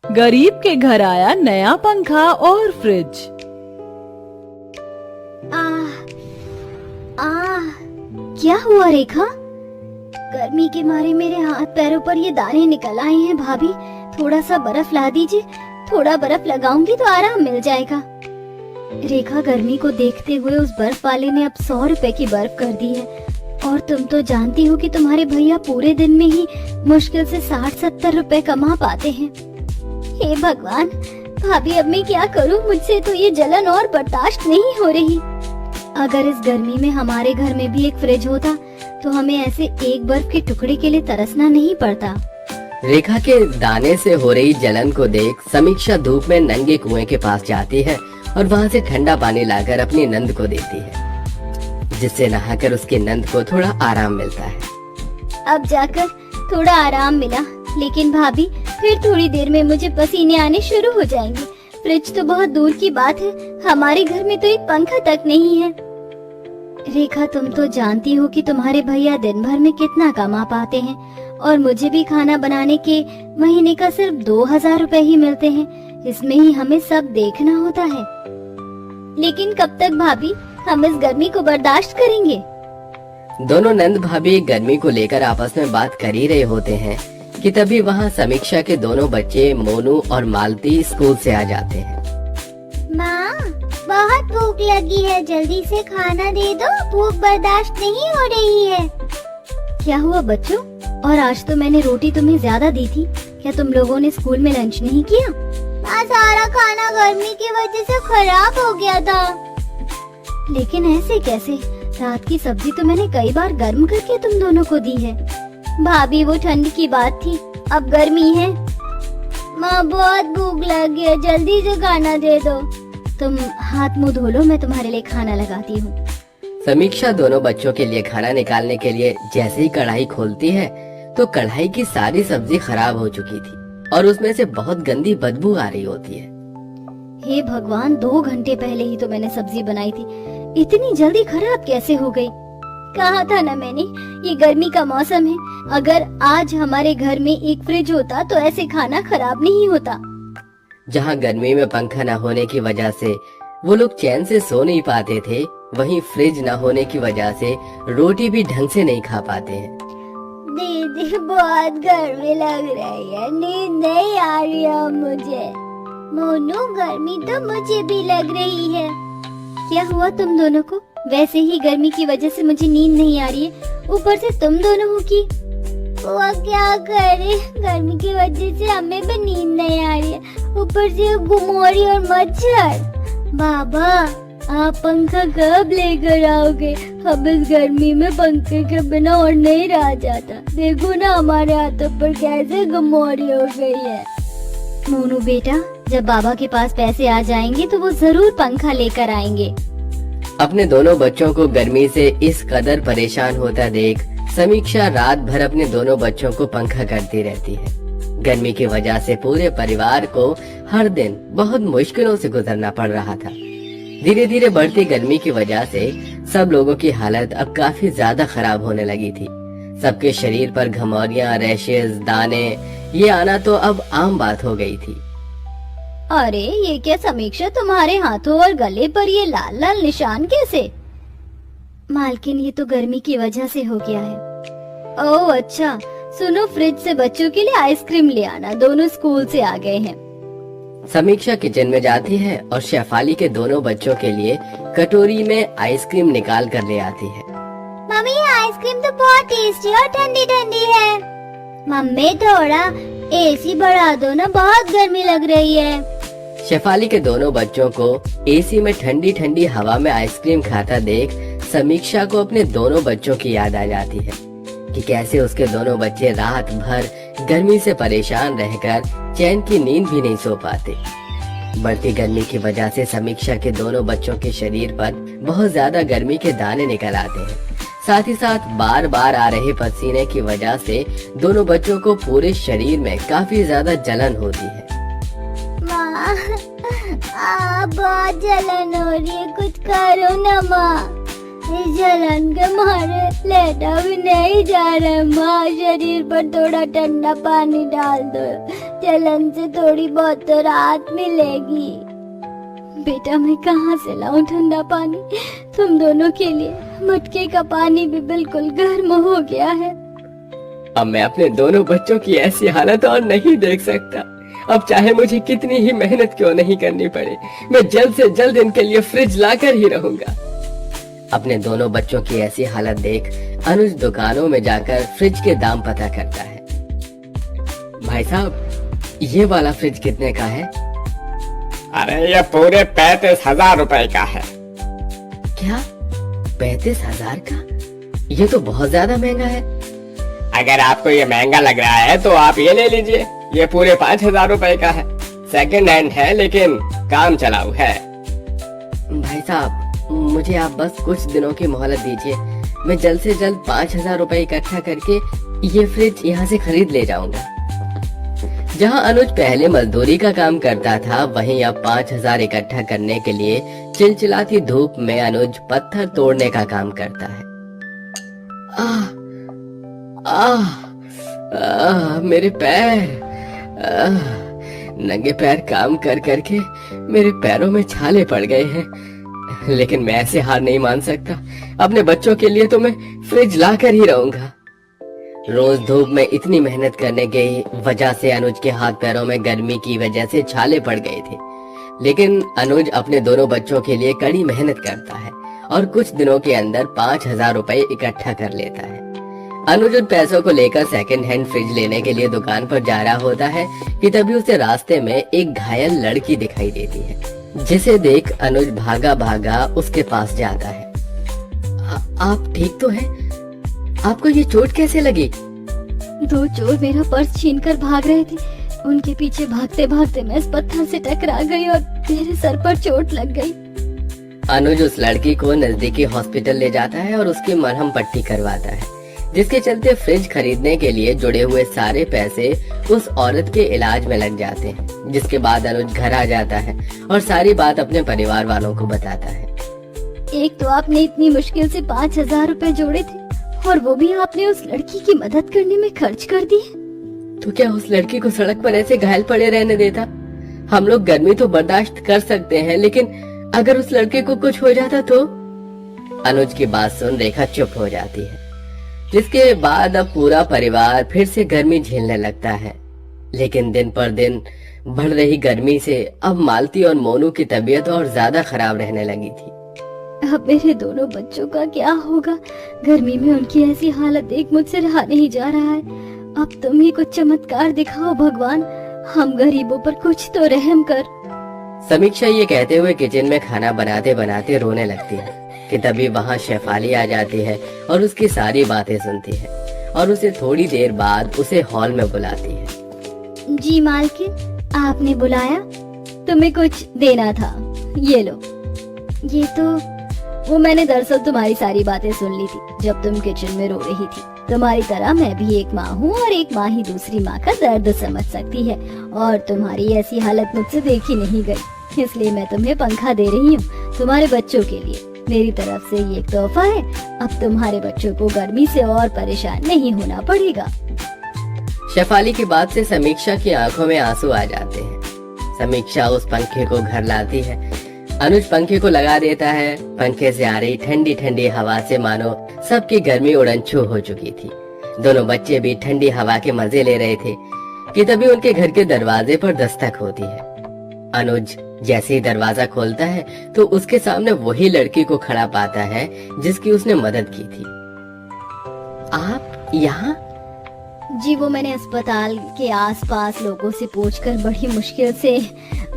गरीब के घर आया नया पंखा और फ्रिज। क्या हुआ रेखा? गर्मी के मारे मेरे हाथ पैरों पर ये दाने निकल आए हैं। भाभी, थोड़ा सा बर्फ ला दीजिए। थोड़ा बर्फ लगाऊंगी तो आराम मिल जाएगा। रेखा, गर्मी को देखते हुए उस बर्फ वाले ने अब 100 रुपए की बर्फ कर दी है। और तुम तो जानती हो कि तुम्हारे भैया पूरे दिन में ही मुश्किल से 60-70 रुपए कमा पाते हैं। हे भगवान, भाभी अब मैं क्या करूं? मुझसे तो ये जलन और बर्दाश्त नहीं हो रही। अगर इस गर्मी में हमारे घर में भी एक फ्रिज होता तो हमें ऐसे एक बर्फ के टुकड़े के लिए तरसना नहीं पड़ता। रेखा के दाने से हो रही जलन को देख समीक्षा धूप में नंगे कुएं के पास जाती है और वहां से ठंडा पानी लाकर अपनी नंद को देती है, जिससे नहाकर उसके नंद को थोड़ा आराम मिलता है। अब जाकर थोड़ा आराम मिला, लेकिन भाभी फिर थोड़ी देर में मुझे पसीने आने शुरू हो जाएंगे। फ्रिज तो बहुत दूर की बात है, हमारे घर में तो एक पंखा तक नहीं है। रेखा, तुम तो जानती हो कि तुम्हारे भैया दिन भर में कितना कमा पाते हैं और मुझे भी खाना बनाने के महीने का सिर्फ 2000 रुपए ही मिलते हैं। इसमें ही हमें सब देखना होता है। लेकिन कब तक भाभी हम इस गर्मी को बर्दाश्त करेंगे? दोनों नंद भाभी गर्मी को लेकर आपस में बात कर ही रहे होते हैं कि तभी वहाँ समीक्षा के दोनों बच्चे मोनू और मालती स्कूल से आ जाते हैं। माँ, बहुत भूख लगी है, जल्दी से खाना दे दो, भूख बर्दाश्त नहीं हो रही है। क्या हुआ बच्चों? और आज तो मैंने रोटी तुम्हें ज्यादा दी थी, क्या तुम लोगों ने स्कूल में लंच नहीं किया? सारा खाना गर्मी की वजह से खराब हो गया था। लेकिन ऐसे कैसे? रात की सब्जी तो मैंने कई बार गर्म करके तुम दोनों को दी है। भाभी, वो ठंड की बात थी, अब गर्मी है। माँ, बहुत भूख लगी है, जल्दी से खाना दे दो। तुम हाथ मुंह धो लो, मैं तुम्हारे लिए खाना लगाती हूँ। समीक्षा दोनों बच्चों के लिए खाना निकालने के लिए जैसे ही कढ़ाई खोलती है तो कढ़ाई की सारी सब्जी खराब हो चुकी थी और उसमें से बहुत गंदी बदबू आ रही होती है। हे भगवान, 2 घंटे पहले ही तो मैंने सब्जी बनाई थी, इतनी जल्दी खराब कैसे हो गई? कहा था ना मैंने, ये गर्मी का मौसम है। अगर आज हमारे घर में एक फ्रिज होता तो ऐसे खाना खराब नहीं होता। जहाँ गर्मी में पंखा न होने की वजह से वो लोग चैन से सो नहीं पाते थे, वहीं फ्रिज न होने की वजह से रोटी भी ढंग से नहीं खा पाते हैं। दीदी, बहुत गर्मी लग रही है, नींद नहीं आ रही है मुझे। मोनू, गर्मी तो मुझे भी लग रही है। क्या हुआ तुम दोनों को? वैसे ही गर्मी की वजह से मुझे नींद नहीं आ रही है, ऊपर से तुम दोनों हो की। वो क्या करे, गर्मी की वजह से हमें भी नींद नहीं आ रही है, ऊपर से गुमोरी और मच्छर। बाबा, आप पंखा कब लेकर आओगे? अब इस गर्मी में पंखे के बिना और नहीं रहा जाता। देखो ना, हमारे हाथों पर कैसे गुमोरी हो गई है। मोनू बेटा, जब बाबा के पास पैसे आ जाएंगे तो वो जरूर पंखा लेकर आएंगे। अपने दोनों बच्चों को गर्मी से इस कदर परेशान होता देख समीक्षा रात भर अपने दोनों बच्चों को पंखा करती रहती है। गर्मी की वजह से पूरे परिवार को हर दिन बहुत मुश्किलों से गुजरना पड़ रहा था। धीरे धीरे बढ़ती गर्मी की वजह से सब लोगों की हालत अब काफी ज्यादा खराब होने लगी थी। सबके शरीर पर घमौरियां, रैशेज, दाने ये आना तो अब आम बात हो गई थी। अरे, ये क्या समीक्षा, तुम्हारे हाथों और गले पर ये लाल लाल निशान कैसे? मालकिन, ये तो गर्मी की वजह से हो गया है। ओह अच्छा, सुनो, फ्रिज से बच्चों के लिए आइसक्रीम ले आना, दोनों स्कूल से आ गए हैं। समीक्षा किचन में जाती है और शेफाली के दोनों बच्चों के लिए कटोरी में आइसक्रीम निकाल कर ले आती है। मम्मी, ये आइसक्रीम तो बहुत टेस्टी और ठंडी ठंडी है। मम्मी, थोड़ा एसी बढ़ा दो ना, बहुत गर्मी लग रही है। शेफाली के दोनों बच्चों को एसी में ठंडी ठंडी हवा में आइसक्रीम खाता देख समीक्षा को अपने दोनों बच्चों की याद आ जाती है कि कैसे उसके दोनों बच्चे रात भर गर्मी से परेशान रहकर चैन की नींद भी नहीं सो पाते। बढ़ती गर्मी की वजह से समीक्षा के दोनों बच्चों के शरीर पर बहुत ज्यादा गर्मी के दाने निकल आते हैं। साथ ही साथ बार बार आ रहे पसीने की वजह से दोनों बच्चों को पूरे शरीर में काफी ज्यादा जलन होती है। माँ, बहुत जलन हो रही है, कुछ करो ना माँ। इस जलन के मारे लेटा भी नहीं जा रहा। माँ, शरीर पर थोड़ा ठंडा पानी डाल दो, जलन से थोड़ी बहुत तो राहत मिलेगी। बेटा मैं कहाँ से लाऊं ठंडा पानी तुम दोनों के लिए? मटके का पानी भी बिल्कुल गर्म हो गया है। अब मैं अपने दोनों बच्चों की ऐसी हालत और नहीं देख सकता। अब चाहे मुझे कितनी ही मेहनत क्यों नहीं करनी पड़े, मैं जल्द से जल्द इनके लिए फ्रिज लाकर ही रहूंगा। अपने दोनों बच्चों की ऐसी हालत देख अनुज दुकानों में जाकर फ्रिज के दाम पता करता है। भाई साहब, ये वाला फ्रिज कितने का है? अरे ये पूरे 35,000 रुपए का है। क्या 35,000 का? ये तो बहुत ज्यादा महंगा है। अगर आपको ये महंगा लग रहा है तो आप ये ले लीजिए, ये पूरे 5,000 रुपए का है। सेकंड हैंड है लेकिन काम चलाऊ है। भाई साहब, मुझे आप बस कुछ दिनों की मोहलत दीजिए। मैं जल्द से जल्द 5,000 रुपए इकट्ठा करके ये फ्रिज यहाँ से खरीद ले जाऊंगा। जहाँ अनुज पहले मजदूरी का काम करता था, वहीं अब 5,000 इकट्ठा करने के लिए चिलचिलाती धूप में अनुज पत्थर तोड़ने का काम करता है। आह, आह, आह, मेरे पैर। नंगे पैर काम कर करके मेरे पैरों में छाले पड़ गए हैं, लेकिन मैं ऐसे हार नहीं मान सकता। अपने बच्चों के लिए तो मैं फ्रिज ला कर ही रहूंगा। रोज धूप में इतनी मेहनत करने की वजह से अनुज के हाथ पैरों में गर्मी की वजह से छाले पड़ गए थे, लेकिन अनुज अपने दोनों बच्चों के लिए कड़ी मेहनत करता है और कुछ दिनों के अंदर 5,000 रुपए इकट्ठा कर लेता है। अनुज उन पैसों को लेकर सेकंड हैंड फ्रिज लेने के लिए दुकान पर जा रहा होता है कि तभी उसे रास्ते में एक घायल लड़की दिखाई देती है, जिसे देख अनुज भागा भागा उसके पास जाता है। आप ठीक तो हैं? आपको ये चोट कैसे लगी? दो चोर मेरा पर्स छीनकर भाग रहे थे। उनके पीछे भागते भागते मैं इस पत्थर से टकरा गई और मेरे सर पर चोट लग गई। अनुज उस लड़की को नजदीकी हॉस्पिटल ले जाता है और उसकी मरहम पट्टी करवाता है, जिसके चलते फ्रिज खरीदने के लिए जुड़े हुए सारे पैसे उस औरत के इलाज में लग जाते हैं। जिसके बाद अनुज घर आ जाता है और सारी बात अपने परिवार वालों को बताता है। एक तो आपने इतनी मुश्किल से 5,000 रुपए जोड़े थे और वो भी आपने उस लड़की की मदद करने में खर्च कर दिए। तो क्या उस लड़की को सड़क पर ऐसे घायल पड़े रहने देता? हम लोग गर्मी तो बर्दाश्त कर सकते हैं, लेकिन अगर उस लड़के को कुछ हो जाता तो? अनुज की बात सुन रेखा चुप हो जाती है, जिसके बाद अब पूरा परिवार फिर से गर्मी झेलने लगता है। लेकिन दिन पर दिन बढ़ रही गर्मी से अब मालती और मोनू की तबीयत और ज्यादा खराब रहने लगी थी। अब मेरे दोनों बच्चों का क्या होगा? गर्मी में उनकी ऐसी हालत देख मुझसे रहा नहीं जा रहा है। अब तुम ही कुछ चमत्कार दिखाओ भगवान, हम गरीबों पर कुछ तो रहम कर। समीक्षा ये कहते हुए किचन में खाना बनाते बनाते रोने लगती है कि तभी वहाँ शेफाली आ जाती है और उसकी सारी बातें सुनती है और उसे थोड़ी देर बाद उसे हॉल में बुलाती है। जी मालकिन, आपने बुलाया? तुम्हें कुछ देना था, ये लो। ये तो वो मैंने दरअसल तुम्हारी सारी बातें सुन ली थी जब तुम किचन में रो रही थी। तुम्हारी तरह मैं भी एक माँ हूँ और एक माँ ही दूसरी माँ का दर्द समझ सकती है, और तुम्हारी ऐसी हालत मुझसे देखी नहीं गई, इसलिए मैं तुम्हें पंखा दे रही हूँ तुम्हारे बच्चों के लिए। मेरी तरफ से ये एक तोहफा है। अब तुम्हारे बच्चों को गर्मी से और परेशान नहीं होना पड़ेगा। शेफाली की बात से समीक्षा की आंखों में आंसू आ जाते हैं। समीक्षा उस पंखे को घर लाती है। अनुज पंखे को लगा देता है। पंखे से आ रही ठंडी ठंडी हवा से मानो सबकी गर्मी उड़नछू हो चुकी थी। दोनों बच्चे भी ठंडी हवा के मजे ले रहे थे कि तभी उनके घर के दरवाजे पर दस्तक होती है। अनुज जैसे ही दरवाजा खोलता है तो उसके सामने वही लड़की को खड़ा पाता है जिसकी उसने मदद की थी। आप यहाँ? जी वो मैंने अस्पताल के आसपास लोगों से पूछकर बड़ी मुश्किल से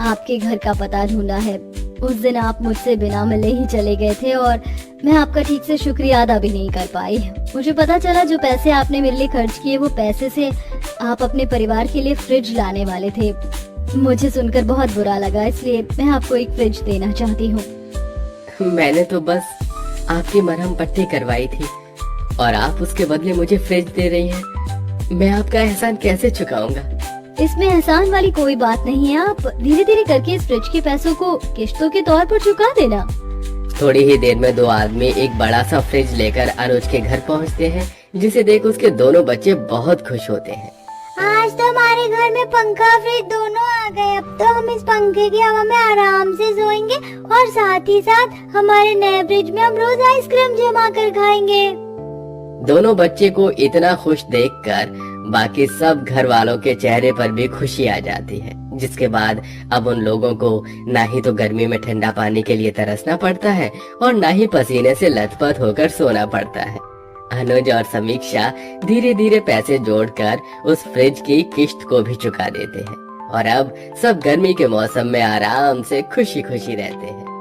आपके घर का पता ढूंढा है। उस दिन आप मुझसे बिना मिले ही चले गए थे और मैं आपका ठीक से शुक्रिया अदा भी नहीं कर पाई। मुझे पता चला जो पैसे आपने मेरे लिए खर्च किए वो पैसे से आप अपने परिवार के लिए फ्रिज लाने वाले थे। मुझे सुनकर बहुत बुरा लगा, इसलिए मैं आपको एक फ्रिज देना चाहती हूँ। मैंने तो बस आपकी मरहम पट्टी करवाई थी और आप उसके बदले मुझे फ्रिज दे रही हैं। मैं आपका एहसान कैसे चुकाऊंगा? इसमें एहसान वाली कोई बात नहीं है। आप धीरे धीरे करके इस फ्रिज के पैसों को किश्तों के तौर पर चुका देना। थोड़ी ही देर में दो आदमी एक बड़ा सा फ्रिज लेकर अनुज के घर पहुंचते हैं, जिसे देख उसके दोनों बच्चे बहुत खुश होते हैं। आज तो हमारे घर में पंखा फ्रिज दोनों आ गए। अब तो हम इस पंखे की हवा में आराम से सोएंगे और साथ ही साथ हमारे नए फ्रिज में हम रोज आइसक्रीम जमा कर खाएंगे। दोनों बच्चे को इतना खुश देखकर बाकी सब घर वालों के चेहरे पर भी खुशी आ जाती है, जिसके बाद अब उन लोगों को ना ही तो गर्मी में ठंडा पानी के लिए तरसना पड़ता है और ना ही पसीने से लथपथ होकर सोना पड़ता है। अनुज और समीक्षा धीरे धीरे पैसे जोड़कर उस फ्रिज की किस्त को भी चुका देते हैं और अब सब गर्मी के मौसम में आराम से खुशी खुशी रहते हैं।